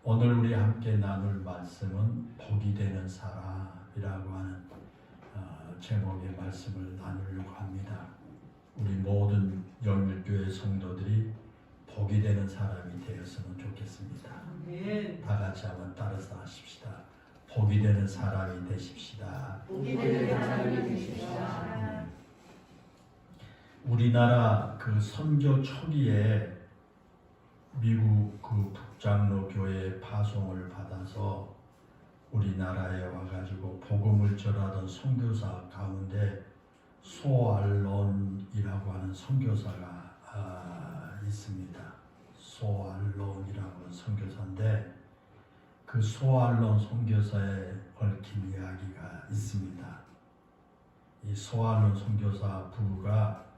오늘 우리 함께 나눌 말씀은 복이 되는 사람이라고 하는 제목의 말씀을 나누려고 합니다. 우리 모든 영일교회 성도들이 복이 되는 사람이 되었으면 좋겠습니다. 다 같이 한번 따라서 하십시다. 복이 되는 사람이 되십시다. 복이 되는 사람이 되십시다. 우리나라 그 선교 초기에 미국 그 북장로 교회 파송을 받아서 우리나라에 와가지고 복음을 전하던 선교사 가운데 소알론이라고 하는 선교사가 있습니다. 소알론이라고 하는 선교사인데 그 소알론 선교사에 얽힌 이야기가 있습니다. 이 소알론 선교사 부부가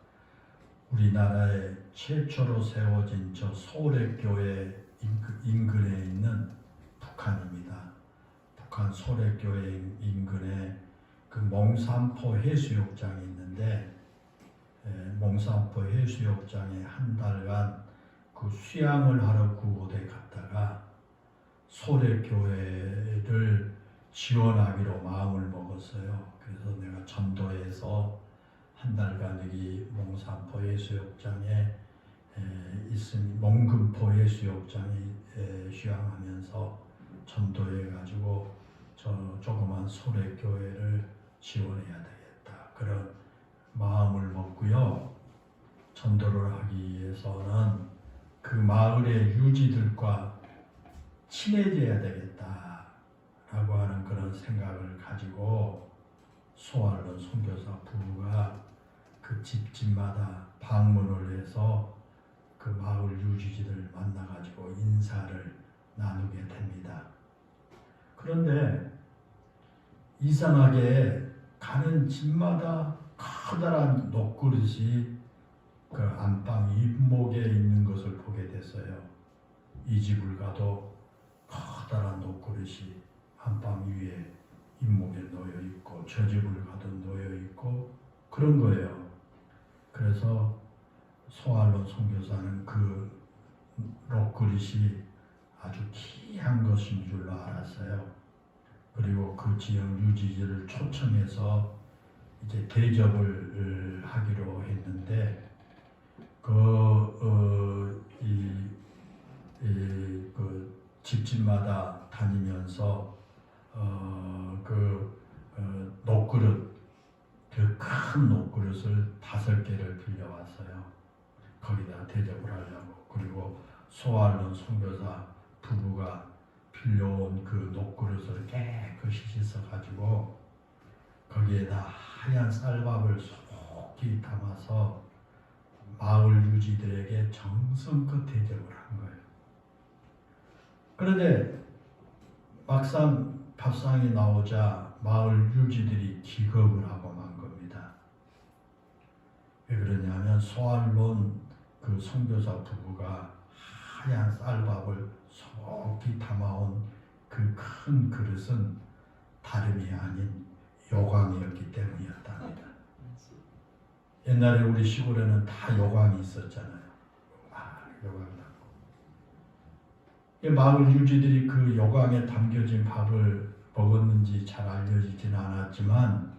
우리나라에 최초로 세워진 저 소래교회 인근에 있는 북한입니다. 북한 소래교회 인근에 그 몽산포 해수욕장이 있는데 몽산포 해수욕장에 한 달간 그 수양을 하러 그곳에 갔다가 소래교회를 지원하기로 마음을 먹었어요. 그래서 내가 전도해서 한 달간 여기 몽산포 해수욕장에 있으니 몽금포 해수욕장에 휴양하면서 전도해가지고 저 조그만 소래교회를 지원해야 되겠다. 그런 마음을 먹고요. 전도를 하기 위해서는 그 마을의 유지들과 친해져야 되겠다라고 하는 그런 생각을 가지고 소알론 선교사 부부가 그 집집마다 방문을 해서 그 마을 유지지들 만나가지고 인사를 나누게 됩니다. 그런데 이상하게 가는 집마다 커다란 녹그릇이 그 안방 잇목에 있는 것을 보게 됐어요. 이 집을 가도 커다란 녹그릇이 안방 위에 잇목에 놓여 있고 저 집을 가도 놓여 있고 그런 거예요. 그래서 소알론 선교사는 그 녹그릇이 아주 귀한 것인 줄로 알았어요. 그리고 그 지역 유지지를 초청해서 이제 대접을 하기로 했는데 그 집집마다 다니면서 녹그릇 그 큰 녹그릇을 5개를 빌려왔어요. 거기다 대접을 하려고. 그리고 소알론 선교사 부부가 빌려온 그 녹그릇을 깨끗이 씻어가지고 거기에다 하얀 쌀밥을 속히 담아서 마을 유지들에게 정성껏 대접을 한 거예요. 그런데 막상 밥상이 나오자 마을 유지들이 기겁을 하고 만 겁니다. 왜 그러냐면 소알론 그 선교사 부부가 하얀 쌀밥을 속히 담아온 그 큰 그릇은 다름이 아닌 요강이었기 때문이었답니다. 옛날에 우리 시골에는 다 요강이 있었잖아요. 요강 담고. 마을 유지들이 그 요강에 담겨진 밥을 먹었는지 잘 알려지지는 않았지만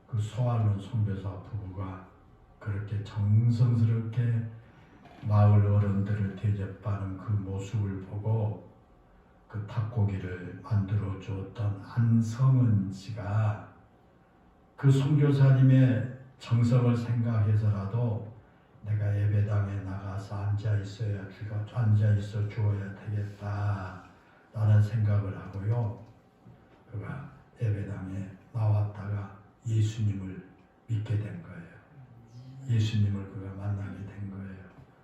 그 소알론 선교사 부부가 그렇게 정성스럽게 마을 어른들을 대접하는 그 모습을 보고 그 닭고기를 만들어 주었던 안성은 씨가 그 선교사님의 정성을 생각해서라도 내가 예배당에 나가서 앉아 있어 주어야 되겠다 라는 생각을 하고요. 그가 예배당에 나왔다가 예수님을 믿게 된 거예요. 예수님을 그가 만나게 된 거예요.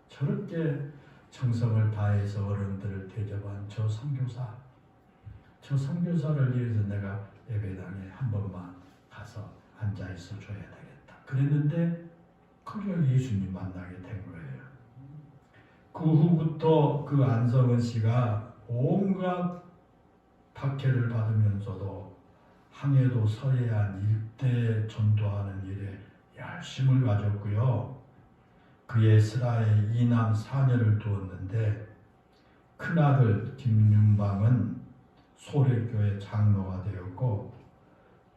저렇게 정성을 다해서 어른들을 대접한 저 선교사를 위해서 내가 예배당에 한 번만 가서 앉아 있어 줘야 되겠다. 그랬는데 그걸 예수님 만나게 된 거예요. 그 후부터 그 안성은 씨가 온갖 박해를 받으면서도 항해도 서해안 일대 전도하는 일에 열심을 가졌고요. 그의 스라에 2남 4녀를 두었는데 큰아들 김윤방은 소래교회 장로가 되었고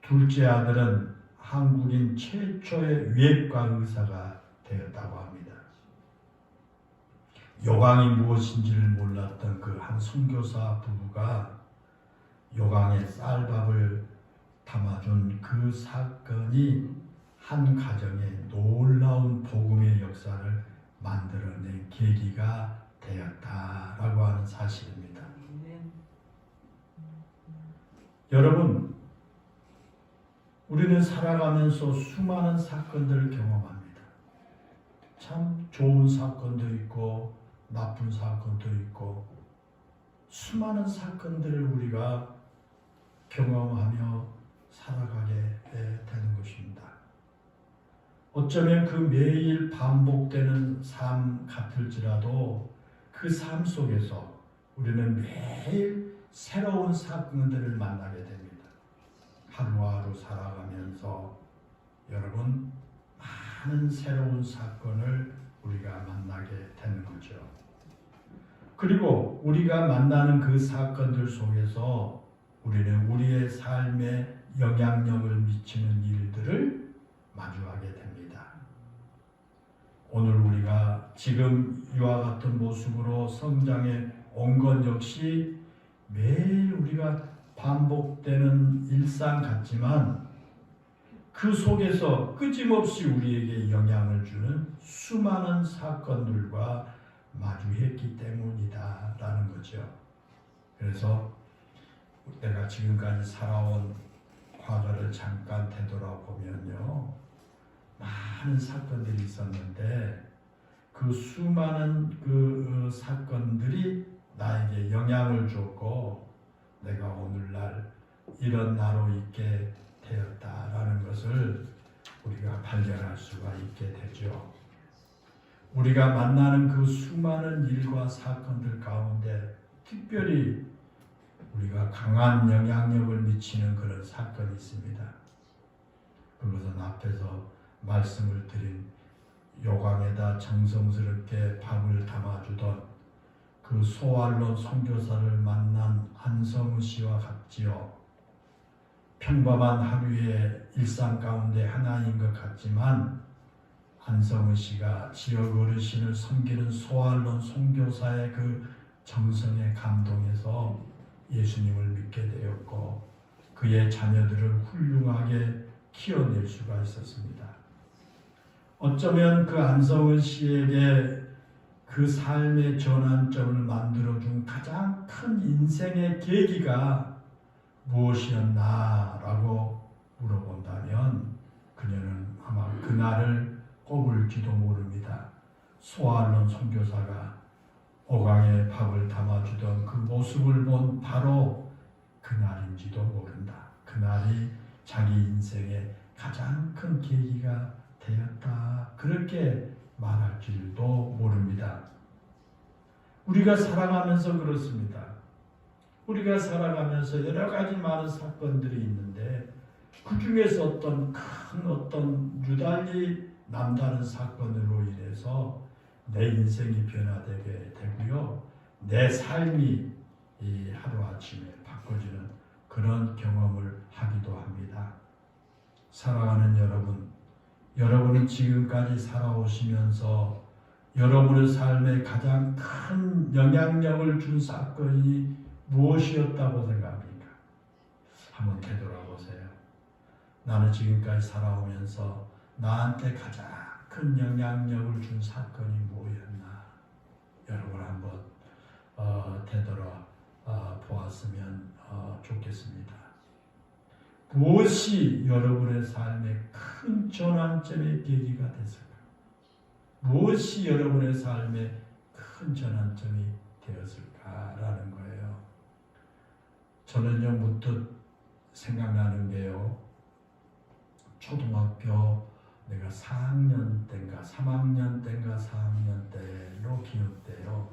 둘째 아들은 한국인 최초의 위액과 의사가 되었다고 합니다. 요강이 무엇인지를 몰랐던 그 한 선교사 부부가 요강에 쌀밥을 담아준 그 사건이 한 가정에 놀라운 복음의 역사를 만들어낸 계기가 되었다라고 하는 사실입니다. 여러분, 우리는 살아가면서 수많은 사건들을 경험합니다. 참 좋은 사건도 있고 나쁜 사건도 있고 수많은 사건들을 우리가 경험하며 살아가게 되는 것입니다. 어쩌면 그 매일 반복되는 삶 같을지라도 그 삶 속에서 우리는 매일 새로운 사건들을 만나게 됩니다. 하루하루 살아가면서 여러분 많은 새로운 사건을 우리가 만나게 되는 거죠. 그리고 우리가 만나는 그 사건들 속에서 우리는 우리의 삶에 영향력을 미치는 일들을 마주하게 됩니다. 오늘 우리가 지금 이와 같은 모습으로 성장해 온 것 역시 매일 우리가 반복되는 일상 같지만 그 속에서 끊임없이 우리에게 영향을 주는 수많은 사건들과 마주했기 때문이다라는 거죠. 그래서 내가 지금까지 살아온 과거를 잠깐 되돌아보면요, 많은 사건들이 있었는데 그 수많은 그 사건들이 나에게 영향을 줬고 내가 오늘날 이런 나로 있게 되었다라는 것을 우리가 발견할 수가 있게 되죠. 우리가 만나는 그 수많은 일과 사건들 가운데 특별히 우리가 강한 영향력을 미치는 그런 사건이 있습니다. 그것은 앞에서 말씀을 드린 요강에다 정성스럽게 밥을 담아주던 그 소알론 선교사를 만난 안성우 씨와 같지요. 평범한 하루의 일상 가운데 하나인 것 같지만 안성우 씨가 지역 어르신을 섬기는 소알론 선교사의 그 정성에 감동해서 예수님을 믿게 되었고 그의 자녀들을 훌륭하게 키워낼 수가 있었습니다. 어쩌면 그 안성은 씨에게 그 삶의 전환점을 만들어준 가장 큰 인생의 계기가 무엇이었나라고 물어본다면 그녀는 아마 그날을 꼽을지도 모릅니다. 소알론 선교사가 오강에 밥을 담아주던 그 모습을 본 바로 그날인지도 모른다. 그날이 자기 인생의 가장 큰 계기가 되었다. 그렇게 말할 줄도 모릅니다. 우리가 살아가면서 그렇습니다. 우리가 살아가면서 여러 가지 많은 사건들이 있는데 그 중에서 어떤 유달리 남다른 사건으로 인해서 내 인생이 변화되게 되고요. 내 삶이 이 하루아침에 바꿔지는 그런 경험을 하기도 합니다. 사랑하는 여러분, 여러분은 지금까지 살아오시면서 여러분의 삶에 가장 큰 영향력을 준 사건이 무엇이었다고 생각합니까? 한번 되돌아보세요. 나는 지금까지 살아오면서 나한테 가장 큰 영향력을 준 사건이 뭐였나? 여러분 한번 되돌아 보았으면 좋겠습니다. 무엇이 여러분의 삶의 큰 전환점의 계기가 됐을까? 무엇이 여러분의 삶의 큰 전환점이 되었을까라는 거예요. 저는요 문득 생각나는 게요. 초등학교 내가 4학년 때인가 3학년 때인가 4학년 때로 기억돼요.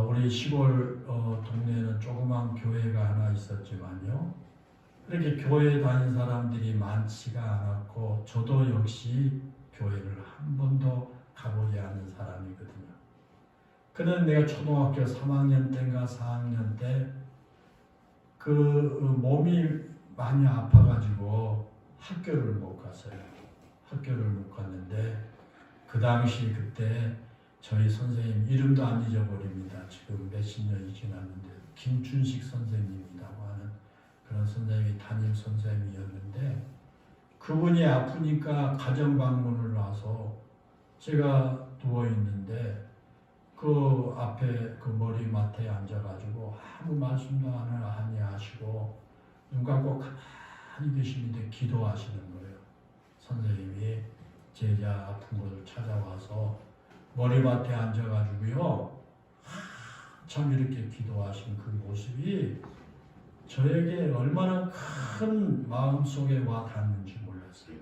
우리 시골 동네에는 조그만 교회가 하나 있었지만요. 그렇게 교회 다닌 사람들이 많지가 않았고 저도 역시 교회를 한 번도 가보지 않은 사람이거든요. 그는 내가 초등학교 3학년 때인가 4학년 때 그 몸이 많이 아파가지고 학교를 못 갔어요. 학교를 못 갔는데 그 당시 그때 저희 선생님 이름도 안 잊어버립니다. 지금 몇십 년이 지났는데 김춘식 선생님이라고 하는 그런 선생님이 담임 선생님이었는데 그분이 아프니까 가정 방문을 와서 제가 누워 있는데 그 앞에 그 머리맡에 앉아가지고 아무 말씀도 안 하니 하시고 눈 감고 가만히 계시는데 기도하시는 거예요. 선생님이 제자 아픈 곳을 찾아와서 머리맡에 앉아가지고요 참 이렇게 기도하신 그 모습이 저에게 얼마나 큰 마음속에 와 닿는지 몰랐어요.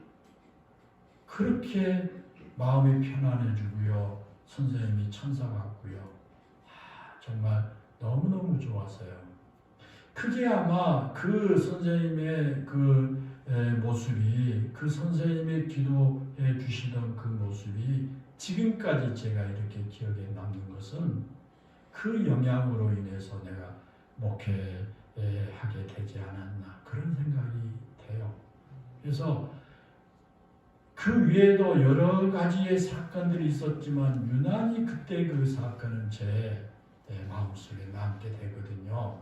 그렇게 마음이 편안해지고요. 선생님이 천사 같고요. 정말 너무너무 좋았어요. 그게 아마 그 선생님의 그 모습이 그 선생님의 기도해 주시던 그 모습이 지금까지 제가 이렇게 기억에 남는 것은 그 영향으로 인해서 내가 목회하게 되지 않았나 그런 생각이 돼요. 그래서 그 외에도 여러 가지의 사건들이 있었지만 유난히 그때 그 사건은 제 마음속에 남게 되거든요.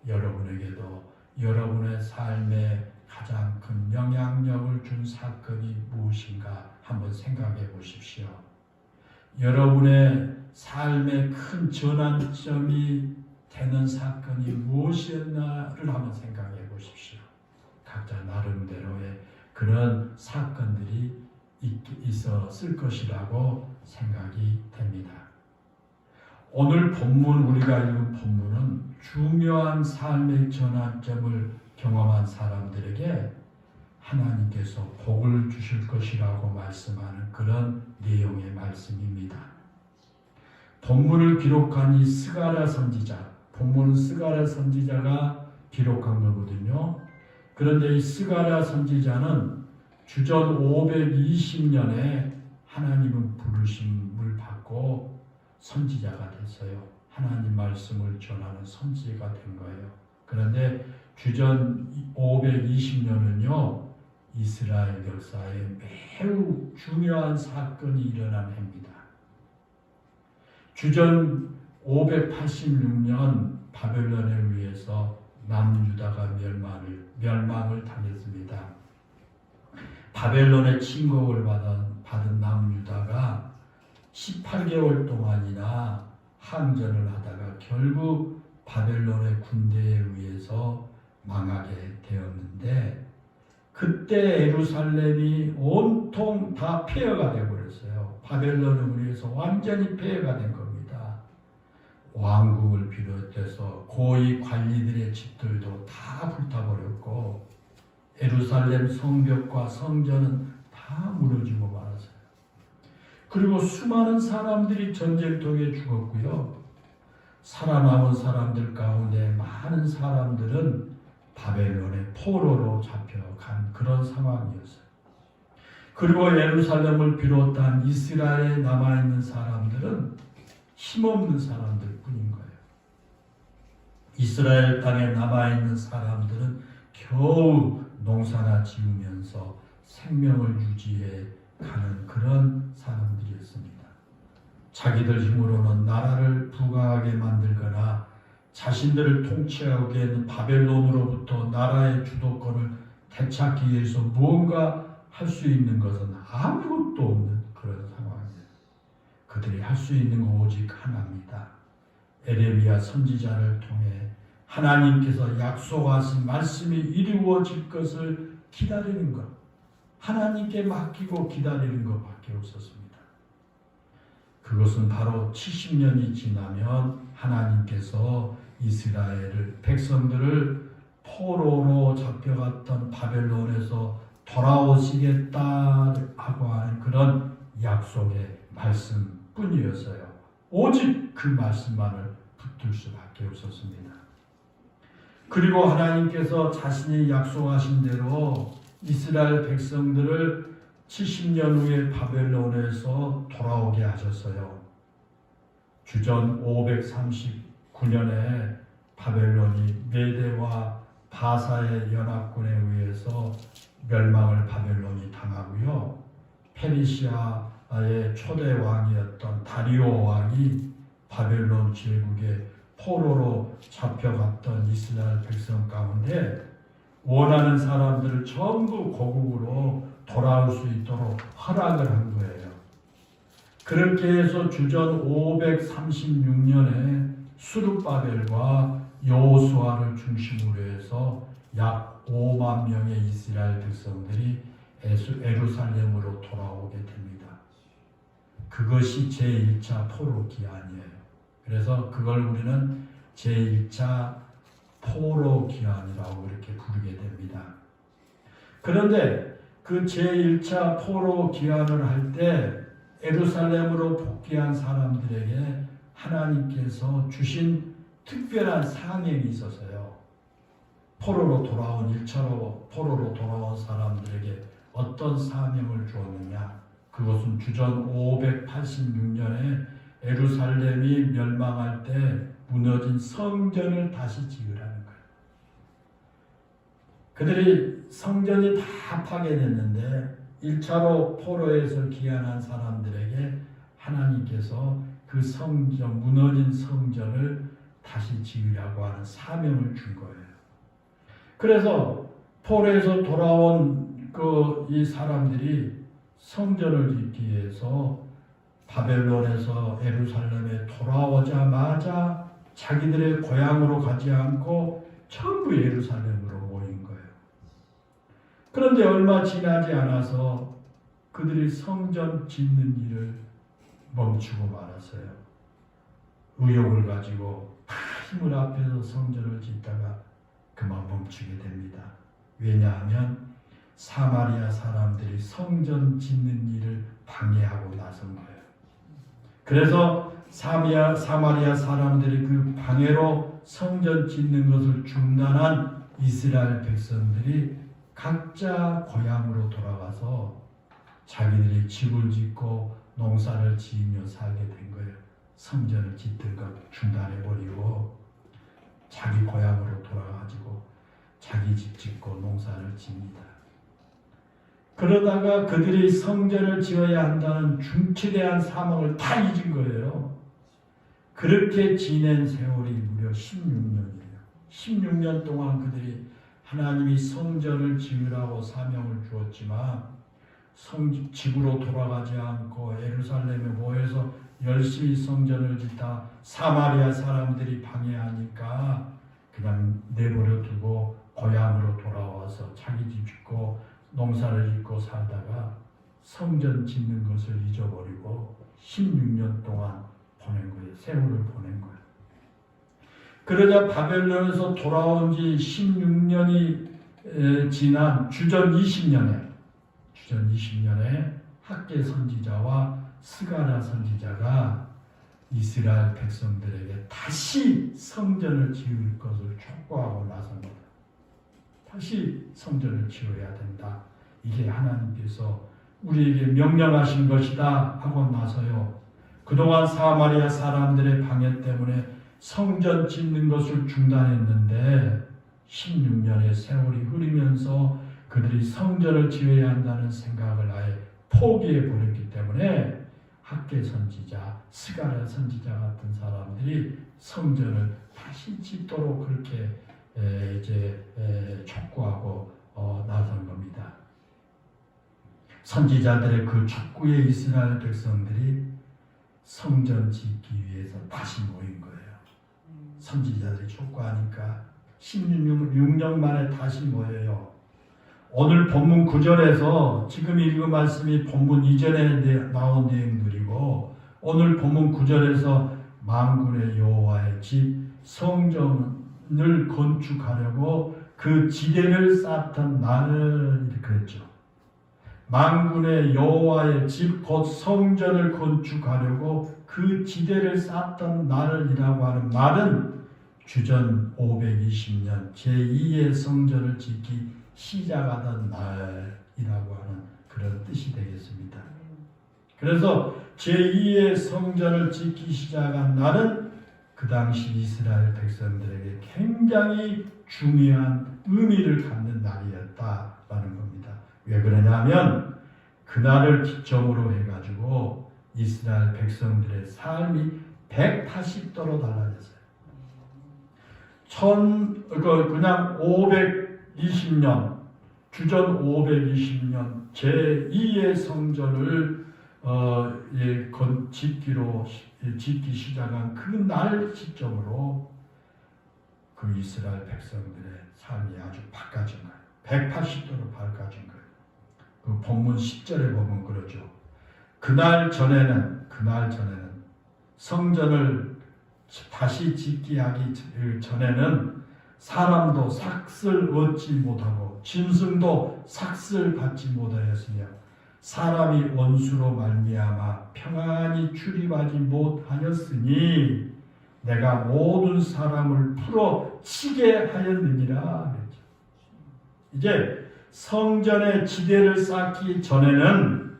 여러분에게도 여러분의 삶에 가장 큰 영향력을 준 사건이 무엇인가 한번 생각해 보십시오. 여러분의 삶의 큰 전환점이 되는 사건이 무엇이었나를 한번 생각해 보십시오. 각자 나름대로의 그런 사건들이 있었을 것이라고 생각이 됩니다. 오늘 본문 우리가 읽은 본문은 중요한 삶의 전환점을 경험한 사람들에게 하나님께서 복을 주실 것이라고 말씀하는 그런 내용의 말씀입니다. 본문을 기록한 이 스가랴 선지자, 본문은 스가랴 선지자가 기록한 거거든요. 그런데 이 스가랴 선지자는 주전 520년에 하나님은 부르심을 받고 선지자가 됐어요. 하나님 말씀을 전하는 선지자가 된 거예요. 그런데 주전 520년은요. 이스라엘 역사에 매우 중요한 사건이 일어난 해입니다. 주전 586년 바벨론에 의해서 남유다가 멸망을 당했습니다. 바벨론의 침공을 받은 남유다가 18개월 동안이나 항전을 하다가 결국 바벨론의 군대에 의해서 망하게 되었는데 그때 예루살렘이 온통 다 폐허가 되어버렸어요. 바벨론에 의해서 완전히 폐허가 된 겁니다. 왕궁을 비롯해서 고위 관리들의 집들도 다 불타버렸고 예루살렘 성벽과 성전은 다 무너지고 말았어요. 그리고 수많은 사람들이 전쟁통에 죽었고요. 살아남은 사람들 가운데 많은 사람들은 바벨론의 포로로 잡혀간 그런 상황이었어요. 그리고 예루살렘을 비롯한 이스라엘에 남아있는 사람들은 힘없는 사람들 뿐인 거예요. 이스라엘 땅에 남아있는 사람들은 겨우 농사나 지으면서 생명을 유지해 가는 그런 사람들이었습니다. 자기들 힘으로는 나라를 부강하게 만들거나 자신들을 통치하게 하는 바벨론으로부터 나라의 주도권을 되찾기 위해서 무언가 할 수 있는 것은 아무것도 없는 그런 상황이에요. 그들이 할 수 있는 건 오직 하나입니다. 에레미야 선지자를 통해 하나님께서 약속하신 말씀이 이루어질 것을 기다리는 것, 하나님께 맡기고 기다리는 것밖에 없었습니다. 그것은 바로 70년이 지나면 하나님께서 이스라엘을 백성들을 포로로 잡혀갔던 바벨론에서 돌아오시겠다고 하는 그런 약속의 말씀뿐이었어요. 오직 그 말씀만을 붙들 수밖에 없었습니다. 그리고 하나님께서 자신이 약속하신 대로 이스라엘 백성들을 70년 후에 바벨론에서 돌아오게 하셨어요. 주전 539년에 바벨론이 메대와 바사의 연합군에 의해서 멸망을 바벨론이 당하고요. 페르시아의 초대 왕이었던 다리오 왕이 바벨론 제국의 포로로 잡혀갔던 이스라엘 백성 가운데 원하는 사람들을 전부 고국으로 돌아올 수 있도록 허락을 한 거예요. 그렇게 해서 주전 536년에 수르바벨과 여호수아를 중심으로 해서 약 5만 명의 이스라엘 백성들이 예루살렘으로 돌아오게 됩니다. 그것이 제1차 포로 기한이에요. 그래서 그걸 우리는 제1차 포로 기한이라고 이렇게 부르게 됩니다. 그런데 그 제1차 포로 기한을 할 때 예루살렘으로 복귀한 사람들에게 하나님께서 주신 특별한 사명이 있었어요. 포로로 돌아온 1차로 포로로 돌아온 사람들에게 어떤 사명을 주었느냐? 그것은 주전 586년에 예루살렘이 멸망할 때 무너진 성전을 다시 지으라는 거예요. 그들이 성전이 다 파괴됐는데 1차로 포로에서 귀환한 사람들에게 하나님께서 그 성전, 무너진 성전을 다시 지으려고 하는 사명을 준 거예요. 그래서 포로에서 돌아온 이 사람들이 성전을 짓기 위해서 바벨론에서 예루살렘에 돌아오자마자 자기들의 고향으로 가지 않고 전부 예루살렘으로 모인 거예요. 그런데 얼마 지나지 않아서 그들이 성전 짓는 일을 멈추고 말았어요. 의욕을 가지고 다 힘을 합해서 성전을 짓다가 그만 멈추게 됩니다. 왜냐하면 사마리아 사람들이 성전 짓는 일을 방해하고 나선 거예요. 그래서 사마리아 사람들이 그 방해로 성전 짓는 것을 중단한 이스라엘 백성들이 각자 고향으로 돌아가서 자기들이 집을 짓고 농사를 지으며 살게 된 거예요. 성전을 짓던 것 중단해버리고 자기 고향으로 돌아가지고 자기 집 짓고 농사를 지입니다. 그러다가 그들이 성전을 지어야 한다는 중치대한 사명을 다 잊은 거예요. 그렇게 지낸 세월이 무려 16년이에요. 16년 동안 그들이 하나님이 성전을 지으라고 사명을 주었지만 집으로 돌아가지 않고 예루살렘에 모여서 열심히 성전을 짓다 사마리아 사람들이 방해하니까 그냥 내버려 두고 고향으로 돌아와서 자기 집 짓고 농사를 짓고 살다가 성전 짓는 것을 잊어버리고 16년 동안 보낸 거예요. 세월을 보낸 거예요. 그러자 바벨론에서 돌아온 지 16년이 지난 주전 20년에 학개 선지자와 스가랴 선지자가 이스라엘 백성들에게 다시 성전을 지을 것을 촉구하고 나선 겁니다. 다시 성전을 지어야 된다. 이게 하나님께서 우리에게 명령하신 것이다 하고 나서요. 그동안 사마리아 사람들의 방해 때문에 성전 짓는 것을 중단했는데 16년의 세월이 흐르면서 그들이 성전을 지어야 한다는 생각을 아예 포기해 버렸기 때문에 학개 선지자, 스가랴 선지자 같은 사람들이 성전을 다시 짓도록 그렇게 촉구하고 나선 겁니다. 선지자들의 그 촉구에 이스라엘 백성들이 성전 짓기 위해서 다시 모인 거예요. 선지자들이 촉구하니까 16년 만에 다시 모여요. 오늘 본문 9절에서 지금 읽은 말씀이 본문 이전에 나온 내용들이고 오늘 본문 9절에서 만군의 여호와의 집 성전을 건축하려고 그 지대를 쌓던 날을 그랬죠. 만군의 여호와의 집 곧 성전을 건축하려고 그 지대를 쌓던 날이라고 하는 말은 주전 520년 제2의 성전을 짓기 시작하던 날이라고 하는 그런 뜻이 되겠습니다. 그래서 제2의 성전을 짓기 시작한 날은 그 당시 이스라엘 백성들에게 굉장히 중요한 의미를 갖는 날이었다라는 겁니다. 왜 그러냐면 그날을 기점으로 해가지고 이스라엘 백성들의 삶이 180도로 달라졌어요. 그냥 520년, 주전 520년 제2의 성전을 짓기 시작한 그날 시점으로 그 이스라엘 백성들의 삶이 아주 바꿔진 거예요. 180도로 바꿔진 거예요. 그 본문 10절에 보면 그러죠. 그날 전에는 성전을 다시 짓기 하기 전에는 사람도 삭슬 얻지 못하고 짐승도 삭슬 받지 못하였으며 사람이 원수로 말미암아 평안히 출입하지 못하였으니 내가 모든 사람을 풀어 치게 하였느니라 그랬죠. 이제 성전의 지대를 쌓기 전에는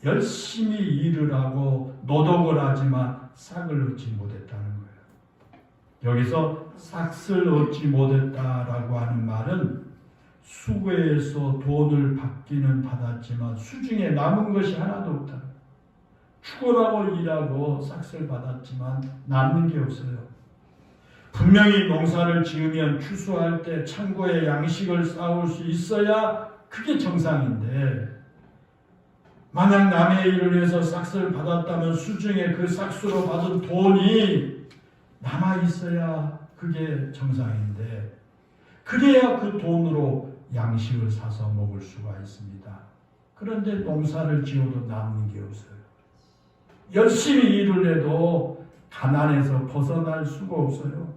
열심히 일을 하고 노동을 하지만 싹을 얻지 못했다는 거예요. 여기서 삭슬 얻지 못했다라고 하는 말은 수고해서 돈을 받기는 받았지만 수중에 남은 것이 하나도 없다. 축원하고 일하고 삭슬 받았지만 남는 게 없어요. 분명히 농사를 지으면 추수할 때 창고에 양식을 쌓을 수 있어야 그게 정상인데 만약 남의 일을 해서 삭슬 받았다면 수중에 그 삭수로 받은 돈이 남아 있어야 그게 정상인데 그래야 그 돈으로 양식을 사서 먹을 수가 있습니다. 그런데 농사를 지어도 남는 게 없어요. 열심히 일을 해도 가난에서 벗어날 수가 없어요.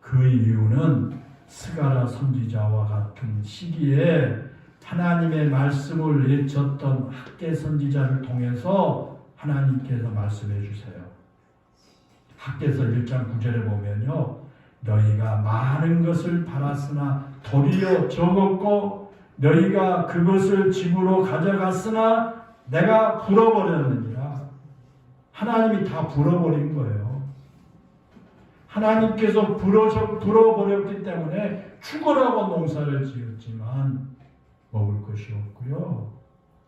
그 이유는 스가랴 선지자와 같은 시기에 하나님의 말씀을 외쳤던 학개 선지자를 통해서 하나님께서 말씀해 주세요. 학개서 1장 9절에 보면요. 너희가 많은 것을 팔았으나 도리어 적었고 너희가 그것을 집으로 가져갔으나 내가 불어버렸느니라. 하나님이 다 불어버린 거예요. 하나님께서 불어버렸기 때문에 축원하고 농사를 지었지만 먹을 것이 없고요.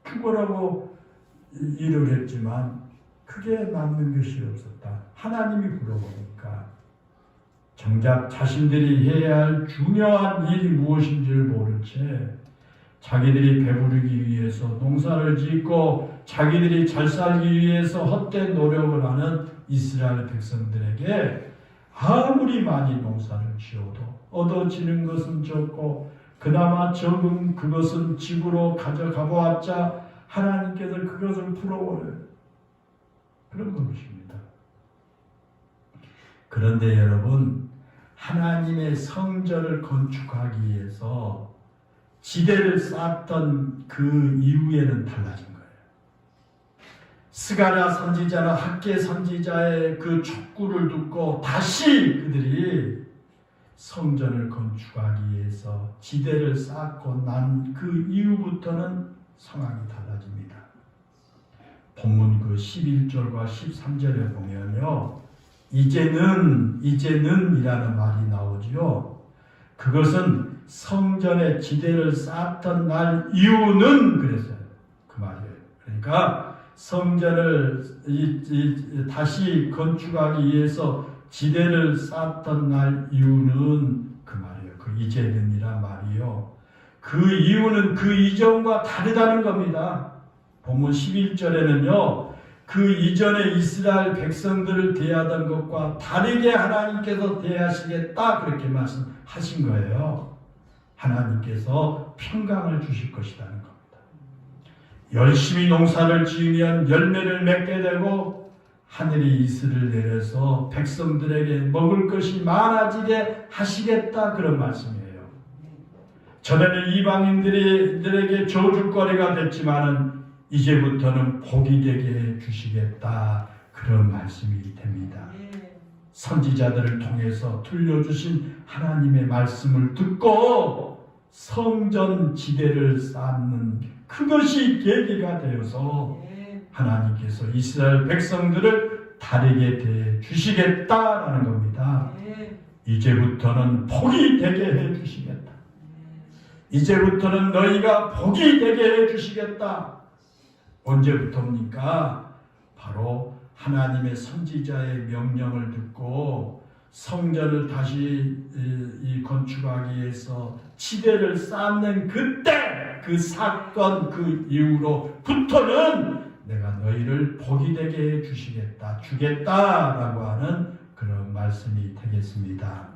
축원하고 일을 했지만 크게 남는 것이 없었다. 하나님이 불어버리니까 정작 자신들이 해야 할 중요한 일이 무엇인지를 모른 채 자기들이 배부르기 위해서 농사를 짓고 자기들이 잘 살기 위해서 헛된 노력을 하는 이스라엘 백성들에게 아무리 많이 농사를 지어도 얻어지는 것은 적고 그나마 적은 그것은 집으로 가져가 보았자 하나님께서 그것을 풀어버려요. 그런 것입니다. 그런데 여러분, 하나님의 성전을 건축하기 위해서 지대를 쌓았던 그 이후에는 달라진 거예요. 스가랴 선지자나 학개 선지자의 그 촉구를 듣고 다시 그들이 성전을 건축하기 위해서 지대를 쌓고 난 그 이후부터는 상황이 달라집니다. 본문 그 11절과 13절에 보면요. 이제는 이라는 말이 나오지요. 그것은 성전의 지대를 쌓았던 날 이유는 그랬어요. 그 말이에요. 그러니까 성전을 다시 건축하기 위해서 지대를 쌓았던 날 이유는 그 말이에요. 그 이제는이란 말이요. 그 이유는 그 이전과 다르다는 겁니다. 본문 11절에는요. 그 이전에 이스라엘 백성들을 대하던 것과 다르게 하나님께서 대하시겠다 그렇게 말씀하신 거예요. 하나님께서 평강을 주실 것이라는 겁니다. 열심히 농사를 지으면 열매를 맺게 되고 하늘이 이슬을 내려서 백성들에게 먹을 것이 많아지게 하시겠다 그런 말씀이에요. 전에는 이방인들에게 저주거리가 됐지만은 이제부터는 복이 되게 해주시겠다 그런 말씀이 됩니다. 선지자들을 통해서 들려주신 하나님의 말씀을 듣고 성전 지대를 쌓는 그것이 계기가 되어서 하나님께서 이스라엘 백성들을 다르게 대해 주시겠다라는 겁니다. 이제부터는 복이 되게 해 주시겠다. 이제부터는 너희가 복이 되게 해 주시겠다. 언제부터입니까? 바로 하나님의 선지자의 명령을 듣고 성전을 다시 건축하기 위해서 지대를 쌓는 그때, 그 사건 그 이후로부터는 내가 너희를 복이 되게 해 주시겠다, 주겠다라고 하는 그런 말씀이 되겠습니다.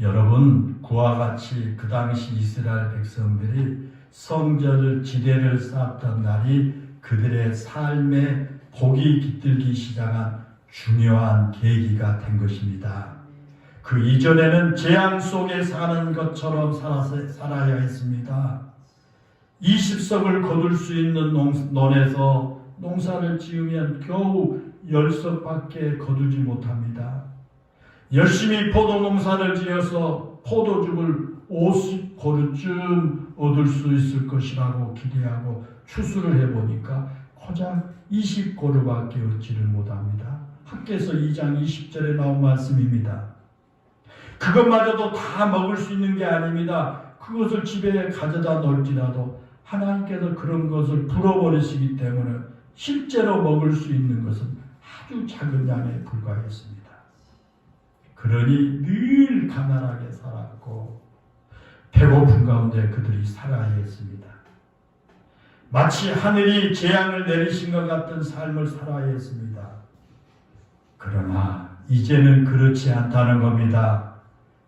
여러분, 그와 같이 그 당시 이스라엘 백성들이 성전을 지대를 쌓았던 날이 그들의 삶에 복이 깃들기 시작한 중요한 계기가 된 것입니다. 그 이전에는 재앙 속에 사는 것처럼 살아야 했습니다. 20석을 거둘 수 있는 논에서 농사를 지으면 겨우 10석밖에 거두지 못합니다. 열심히 포도 농사를 지어서 포도즙을 50그루쯤 얻을 수 있을 것이라고 기대하고 추수를 해보니까 고작 20그루밖에 얻지를 못합니다. 학개서 2장 20절에 나온 말씀입니다. 그것마저도 다 먹을 수 있는 게 아닙니다. 그것을 집에 가져다 놓을지라도 하나님께서 그런 것을 불어버리시기 때문에 실제로 먹을 수 있는 것은 아주 작은 양에 불과했습니다. 그러니 늘 가난하게 살았고 배고픈 가운데 그들이 살아야 했습니다. 마치 하늘이 재앙을 내리신 것 같은 삶을 살아야 했습니다. 그러나 이제는 그렇지 않다는 겁니다.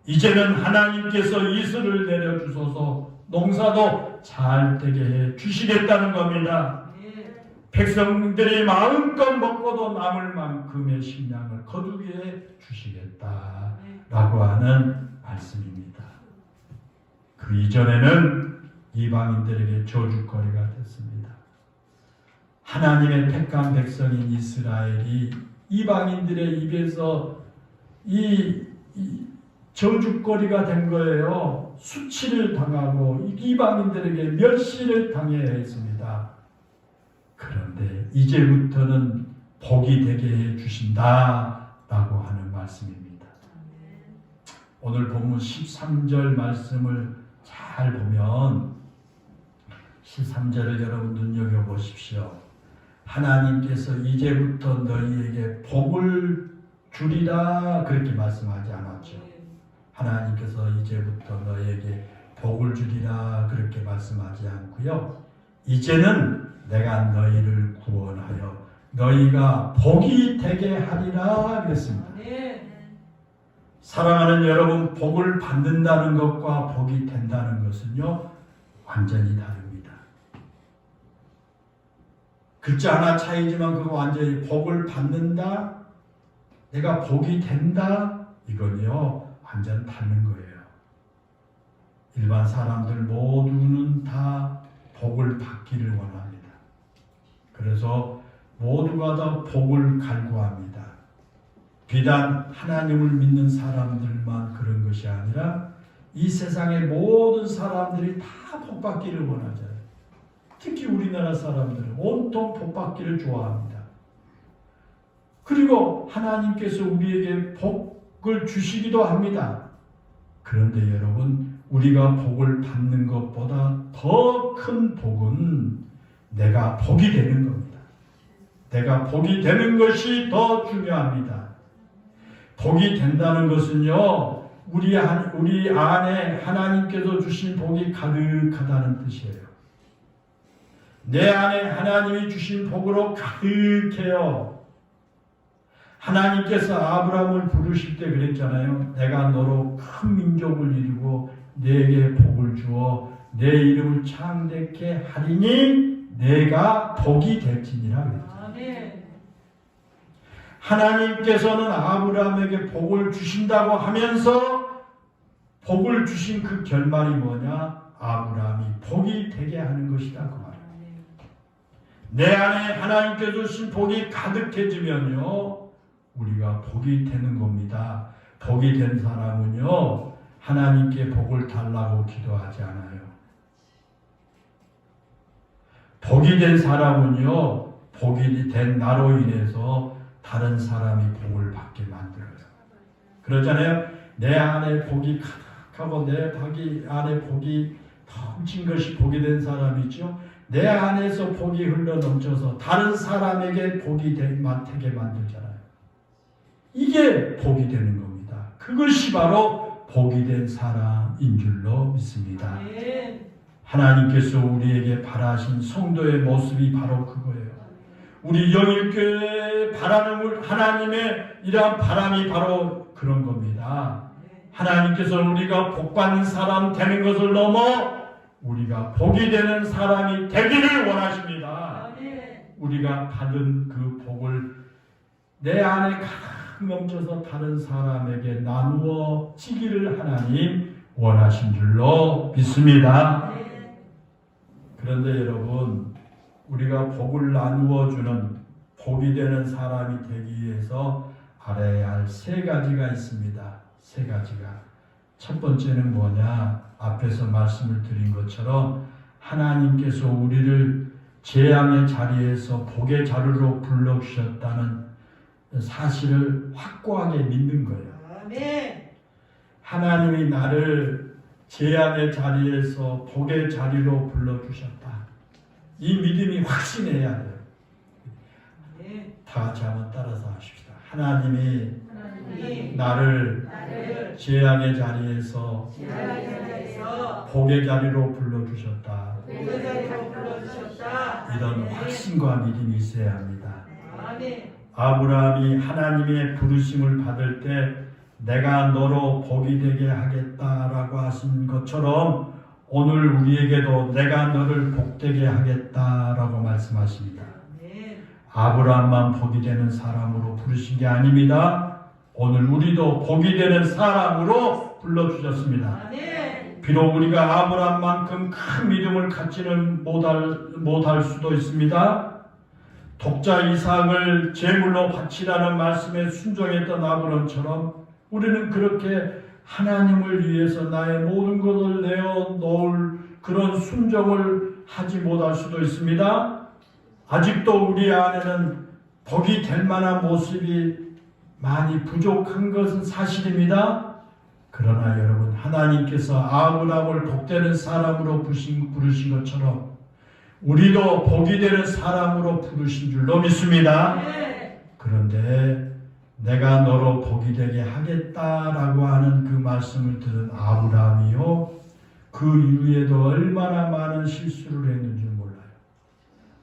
이제는 하나님께서 이슬을 내려주셔서 농사도 잘 되게 해 주시겠다는 겁니다. 백성들이 마음껏 먹고도 남을 만큼의 식량을 거두게 해 주시겠다라고 하는 말씀입니다. 그 이전에는 이방인들에게 저주거리가 됐습니다. 하나님의 택한 백성인 이스라엘이 이방인들의 입에서 이 저주거리가 된 거예요. 수치를 당하고 이방인들에게 멸시를 당해야 했습니다. 그런데 이제부터는 복이 되게 해 주신다라고 하는 말씀입니다. 오늘 본문 13절 말씀을 잘 보면 13절을 여러분 눈여겨보십시오. 하나님께서 이제부터 너희에게 복을 주리라 그렇게 말씀하지 않았죠. 하나님께서 이제부터 너희에게 복을 주리라 그렇게 말씀하지 않고요. 이제는 내가 너희를 구원하여 너희가 복이 되게 하리라 그랬습니다. 사랑하는 여러분, 복을 받는다는 것과 복이 된다는 것은요 완전히 다릅니다. 글자 하나 차이지만 그거 완전히 복을 받는다, 내가 복이 된다, 이건요 완전 다른 거예요. 일반 사람들 모두는 다 복을 받기를 원합니다. 그래서 모두가 다 복을 갈구합니다. 비단 하나님을 믿는 사람들만 그런 것이 아니라 이 세상의 모든 사람들이 다 복 받기를 원하잖아요. 특히 우리나라 사람들은 온통 복 받기를 좋아합니다. 그리고 하나님께서 우리에게 복을 주시기도 합니다. 그런데 여러분, 우리가 복을 받는 것보다 더 큰 복은 내가 복이 되는 겁니다. 내가 복이 되는 것이 더 중요합니다. 복이 된다는 것은요, 우리 안에 하나님께서 주신 복이 가득하다는 뜻이에요. 내 안에 하나님이 주신 복으로 가득해요. 하나님께서 아브라함을 부르실 때 그랬잖아요. 내가 너로 큰 민족을 이루고 내게 복을 주어 내 이름을 창대케 하리니 내가 복이 될지니라 그랬잖아요. 하나님께서는 아브라함에게 복을 주신다고 하면서 복을 주신 그 결말이 뭐냐? 아브라함이 복이 되게 하는 것이다 그 말이에요. 내 안에 하나님께서 주신 복이 가득해지면요 우리가 복이 되는 겁니다. 복이 된 사람은요 하나님께 복을 달라고 기도하지 않아요. 복이 된 사람은요, 복이 된 나로 인해서 다른 사람이 복을 받게 만들어요. 그러잖아요. 내 안에 복이 가득하고 내 안에 복이 넘친 것이 복이 된 사람이죠. 내 안에서 복이 흘러 넘쳐서 다른 사람에게 복이 되게 만들잖아요. 이게 복이 되는 겁니다. 그것이 바로 복이 된 사람인 줄로 믿습니다. 하나님께서 우리에게 바라신 성도의 모습이 바로 그거예요. 우리 영일교회에 바라는 하나님의 이러한 바람이 바로 그런 겁니다. 하나님께서 우리가 복받는 사람 되는 것을 넘어 우리가 복이 되는 사람이 되기를 원하십니다. 우리가 받은 그 복을 내 안에 가득 넘쳐서 다른 사람에게 나누어 지기를 하나님 원하신 줄로 믿습니다. 그런데 여러분, 우리가 복을 나누어 주는 복이 되는 사람이 되기 위해서 알아야 할 세 가지가 있습니다. 세 가지가. 첫 번째는 뭐냐? 앞에서 말씀을 드린 것처럼 하나님께서 우리를 재앙의 자리에서 복의 자리로 불러주셨다는 사실을 확고하게 믿는 거예요. 아멘. 하나님이 나를 재앙의 자리에서 복의 자리로 불러주셨다. 이 믿음이 확신해야 돼요. 다 같이 한번 따라서 하십시다. 하나님이 나를 재앙의 자리에서 복의 자리로 불러주셨다. 이런 확신과 믿음이 있어야 합니다. 아브라함이 하나님의 부르심을 받을 때 내가 너로 복이 되게 하겠다라고 하신 것처럼 오늘 우리에게도 내가 너를 복되게 하겠다라고 말씀하십니다. 아브라함만 복이 되는 사람으로 부르신 게 아닙니다. 오늘 우리도 복이 되는 사람으로 불러주셨습니다. 비록 우리가 아브라함만큼 큰 믿음을 갖지는 못할 수도 있습니다. 독자 이삭을 제물로 바치라는 말씀에 순종했던 아브라함처럼 우리는 그렇게 하나님을 위해서 나의 모든 것을 내어놓을 그런 순종을 하지 못할 수도 있습니다. 아직도 우리 안에는 복이 될 만한 모습이 많이 부족한 것은 사실입니다. 그러나 여러분, 하나님께서 아브라함을 복되는 사람으로 부르신 것처럼 우리도 복이 되는 사람으로 부르신 줄로 믿습니다. 그런데 내가 너로 복이 되게 하겠다라고 하는 그 말씀을 들은 아브라함이요, 그 이후에도 얼마나 많은 실수를 했는지 몰라요.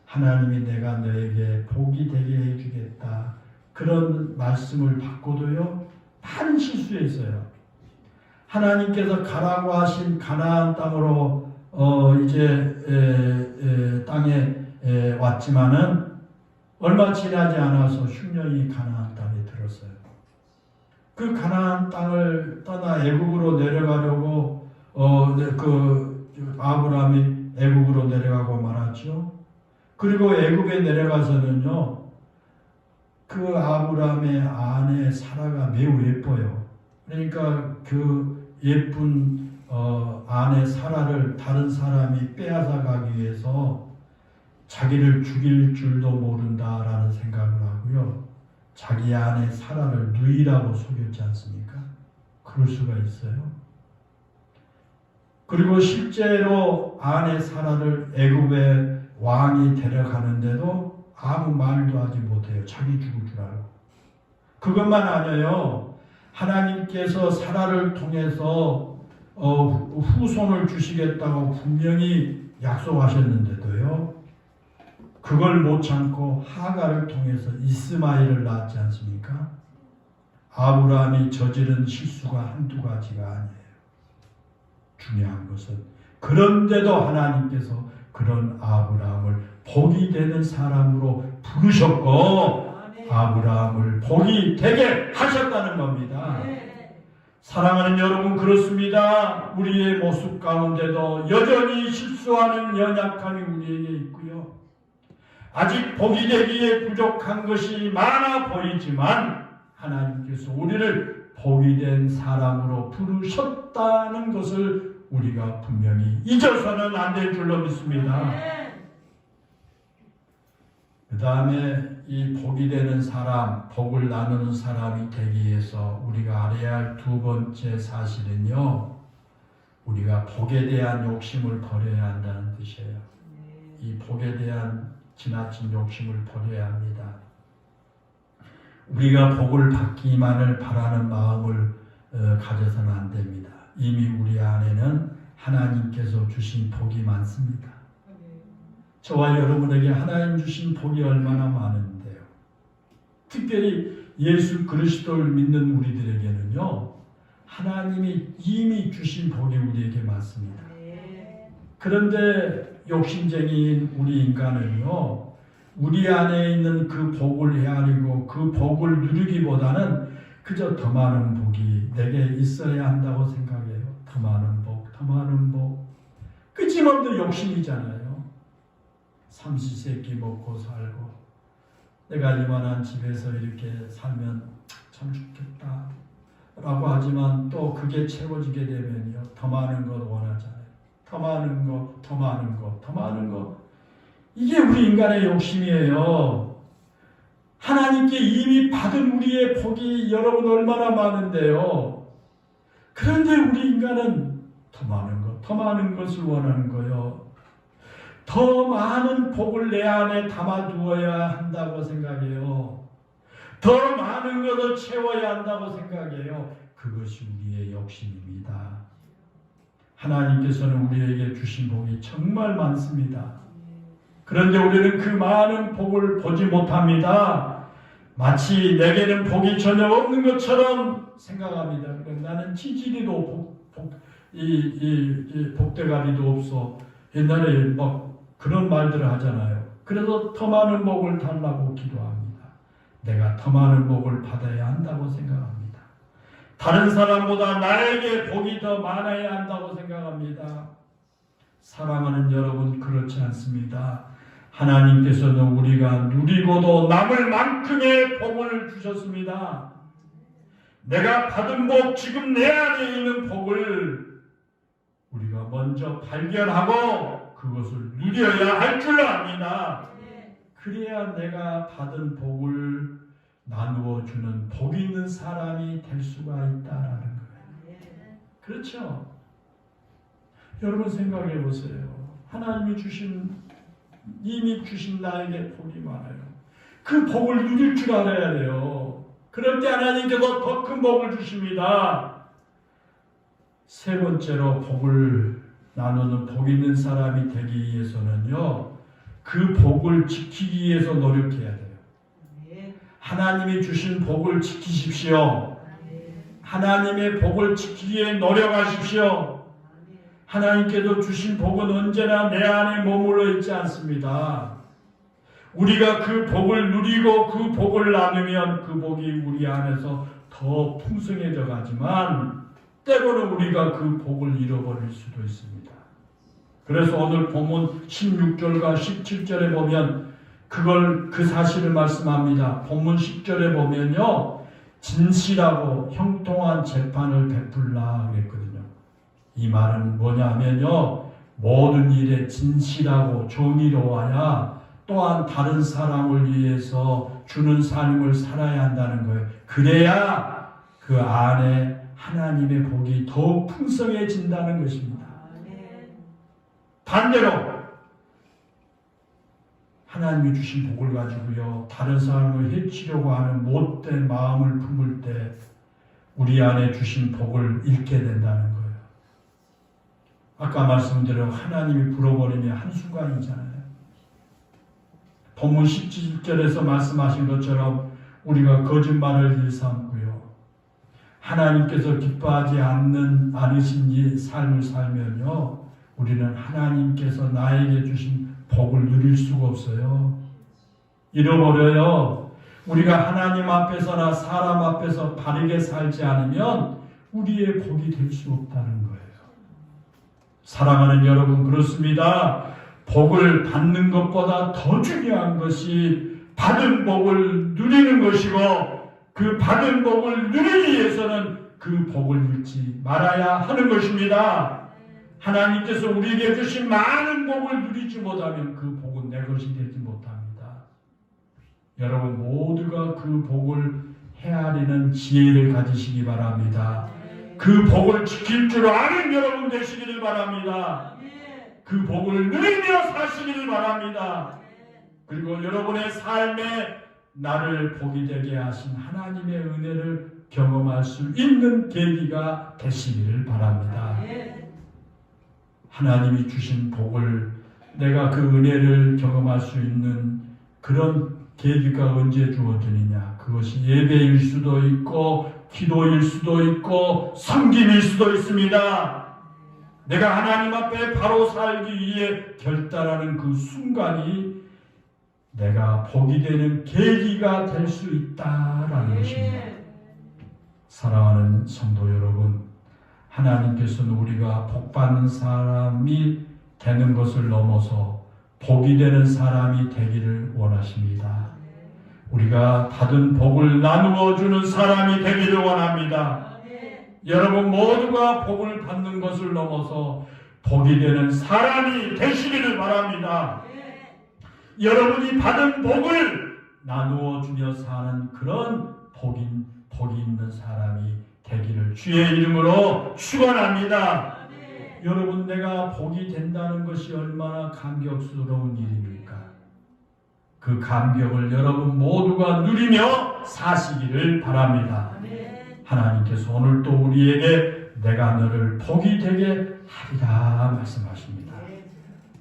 하나님이 내가 너에게 복이 되게 해주겠다 그런 말씀을 받고도요 많은 실수했어요. 하나님께서 가라고 하신 가나안 땅으로 땅에 왔지만은 얼마 지나지 않아서 흉년이 가나안 땅에 들었어요. 그 가나안 땅을 떠나 애굽으로 내려가려고 아브라함이 애굽으로 내려가고 말았죠. 그리고 애굽에 내려가서는요, 그 아브라함의 아내 사라가 매우 예뻐요. 그러니까 그 예쁜 아내 사라를 다른 사람이 빼앗아 가기 위해서 자기를 죽일 줄도 모른다라는 생각을 하고요, 자기 아내 사라를 누이라고 속였지 않습니까? 그럴 수가 있어요. 그리고 실제로 아내 사라를 애굽의 왕이 데려가는데도 아무 말도 하지 못해요. 자기 죽을 줄 알고. 그것만 아니에요. 하나님께서 사라를 통해서 후손을 주시겠다고 분명히 약속하셨는데도요, 그걸 못 참고 하가를 통해서 이스마엘을 낳았지 않습니까? 아브라함이 저지른 실수가 한두 가지가 아니에요. 중요한 것은 그런데도 하나님께서 그런 아브라함을 복이 되는 사람으로 부르셨고 아브라함을 복이 되게 하셨다는 겁니다. 사랑하는 여러분, 그렇습니다. 우리의 모습 가운데도 여전히 실수하는 연약함이 우리에게 있고요, 아직 복이 되기에 부족한 것이 많아 보이지만 하나님께서 우리를 복이 된 사람으로 부르셨다는 것을 우리가 분명히 잊어서는 안 될 줄로 믿습니다. 그 다음에 이 복이 되는 사람, 복을 나누는 사람이 되기 위해서 우리가 알아야 할 두 번째 사실은요, 우리가 복에 대한 욕심을 버려야 한다는 뜻이에요. 이 복에 대한 지나친 욕심을 버려야 합니다. 우리가 복을 받기만을 바라는 마음을 가져서는 안 됩니다. 이미 우리 안에는 하나님께서 주신 복이 많습니다. 저와 여러분에게 하나님 주신 복이 얼마나 많은데요. 특별히 예수 그리스도를 믿는 우리들에게는요, 하나님이 이미 주신 복이 우리에게 많습니다. 그런데 욕심쟁이인 우리 인간은요, 우리 안에 있는 그 복을 헤아리고 그 복을 누리기보다는 그저 더 많은 복이 내게 있어야 한다고 생각해요. 더 많은 복, 더 많은 복. 끝임없는 욕심이잖아요. 삼시세끼 먹고 살고, 내가 이만한 집에서 이렇게 살면 참 좋겠다 라고 하지만 또 그게 채워지게 되면요, 더 많은 것 원하잖아요. 더 많은 것, 더 많은 것, 더 많은 것. 이게 우리 인간의 욕심이에요. 하나님께 이미 받은 우리의 복이 여러분 얼마나 많은데요. 그런데 우리 인간은 더 많은 것, 더 많은 것을 원하는 거예요. 더 많은 복을 내 안에 담아두어야 한다고 생각해요. 더 많은 것을 채워야 한다고 생각해요. 그것이 우리의 욕심입니다. 하나님께서는 우리에게 주신 복이 정말 많습니다. 그런데 우리는 그 많은 복을 보지 못합니다. 마치 내게는 복이 전혀 없는 것처럼 생각합니다. 나는 치질이도 복대가리도 없어. 옛날에 막 그런 말들을 하잖아요. 그래서 더 많은 복을 달라고 기도합니다. 내가 더 많은 복을 받아야 한다고 생각합니다. 다른 사람보다 나에게 복이 더 많아야 한다고 생각합니다. 사랑하는 여러분, 그렇지 않습니다. 하나님께서는 우리가 누리고도 남을 만큼의 복을 주셨습니다. 내가 받은 복, 지금 내 안에 있는 복을 우리가 먼저 발견하고 그것을 누려야 할 줄 압니다. 그래야 내가 받은 복을 나누어 주는 복 있는 사람이 될 수가 있다라는 거예요. 그렇죠? 여러분 생각해 보세요. 하나님이 이미 주신 나에게 복이 많아요. 그 복을 누릴 줄 알아야 돼요. 그럴 때 하나님께서 더 큰 복을 주십니다. 세 번째로 복을 나누는 복 있는 사람이 되기 위해서는요, 그 복을 지키기 위해서 노력해야 돼요. 하나님이 주신 복을 지키십시오. 하나님의 복을 지키기 위해 노력하십시오. 하나님께서 주신 복은 언제나 내 안에 머물러 있지 않습니다. 우리가 그 복을 누리고 그 복을 나누면 그 복이 우리 안에서 더 풍성해져 가지만 때로는 우리가 그 복을 잃어버릴 수도 있습니다. 그래서 오늘 본문 16절과 17절에 보면 그 사실을 말씀합니다. 본문 10절에 보면요, 진실하고 형통한 재판을 베풀라 그랬거든요. 이 말은 뭐냐면요, 모든 일에 진실하고 정의로워야 또한 다른 사람을 위해서 주는 삶을 살아야 한다는 거예요. 그래야 그 안에 하나님의 복이 더욱 풍성해진다는 것입니다. 반대로 하나님이 주신 복을 가지고요, 다른 사람을 해치려고 하는 못된 마음을 품을 때 우리 안에 주신 복을 잃게 된다는 거예요. 아까 말씀드린 하나님이 불어버리면 한순간이잖아요. 본문 17절에서 말씀하신 것처럼 우리가 거짓말을 일삼고요, 하나님께서 기뻐하지 않으신 이 삶을 살면요, 우리는 하나님께서 나에게 주신 복을 누릴 수가 없어요. 잃어버려요. 우리가 하나님 앞에서나 사람 앞에서 바르게 살지 않으면 우리의 복이 될 수 없다는 거예요. 사랑하는 여러분, 그렇습니다. 복을 받는 것보다 더 중요한 것이 받은 복을 누리는 것이고, 그 받은 복을 누리기 위해서는 그 복을 잃지 말아야 하는 것입니다. 하나님께서 우리에게 주신 많은 복을 누리지 못하면 그 복은 내 것이 되지 못합니다. 여러분 모두가 그 복을 헤아리는 지혜를 가지시기 바랍니다. 그 복을 지킬 줄 아는 여러분 되시기를 바랍니다. 그 복을 누리며 사시기를 바랍니다. 그리고 여러분의 삶에 나를 복이 되게 하신 하나님의 은혜를 경험할 수 있는 계기가 되시기를 바랍니다. 하나님이 주신 복을 내가 그 은혜를 경험할 수 있는 그런 계기가 언제 주어지느냐? 그것이 예배일 수도 있고 기도일 수도 있고 섬김일 수도 있습니다. 내가 하나님 앞에 바로 살기 위해 결단하는 그 순간이 내가 복이 되는 계기가 될 수 있다라는 것입니다. 사랑하는 성도 여러분, 하나님께서는 우리가 복받는 사람이 되는 것을 넘어서 복이 되는 사람이 되기를 원하십니다. 우리가 받은 복을 나누어 주는 사람이 되기를 원합니다. 여러분 모두가 복을 받는 것을 넘어서 복이 되는 사람이 되시기를 바랍니다. 여러분이 받은 복을 나누어 주며 사는 그런 복이 있는 사람이 되기를 주의 이름으로 축원합니다. 여러분 내가 복이 된다는 것이 얼마나 감격스러운 일입니까? 그 감격을 여러분 모두가 누리며 사시기를 바랍니다. 하나님께서 오늘 또 우리에게 내가 너를 복이 되게 하리라 말씀하십니다.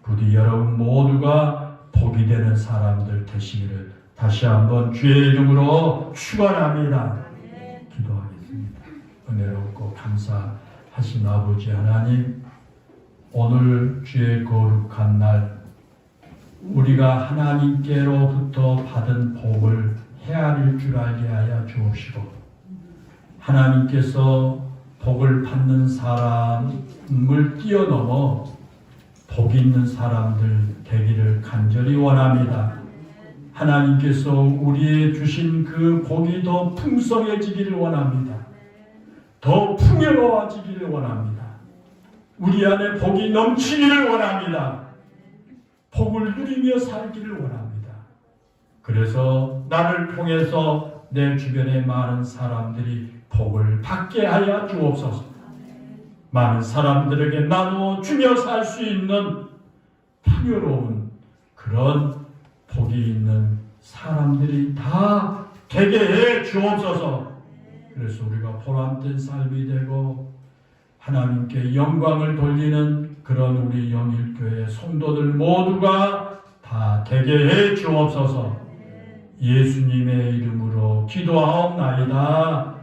부디 여러분 모두가 복이 되는 사람들 되시기를 다시 한번 주의 이름으로 축원합니다. 기도하겠습니다. 은혜롭고 감사하신 아버지 하나님, 오늘 주의 거룩한 날 우리가 하나님께로부터 받은 복을 헤아릴 줄 알게 하여 주옵시고, 하나님께서 복을 받는 사람을 뛰어넘어 복 있는 사람들 되기를 간절히 원합니다. 하나님께서 우리의 주신 그 복이 더 풍성해지기를 원합니다. 더 풍요로워지기를 원합니다. 우리 안에 복이 넘치기를 원합니다. 복을 누리며 살기를 원합니다. 그래서 나를 통해서 내 주변의 많은 사람들이 복을 받게 하여 주옵소서. 많은 사람들에게 나누어 주며 살 수 있는 풍요로운 그런 복이 있는 사람들이 다 되게 해 주옵소서. 그래서 우리가 보람된 삶이 되고 하나님께 영광을 돌리는 그런 우리 영일교회 성도들 모두가 다 되게 해 주옵소서. 예수님의 이름으로 기도하옵나이다.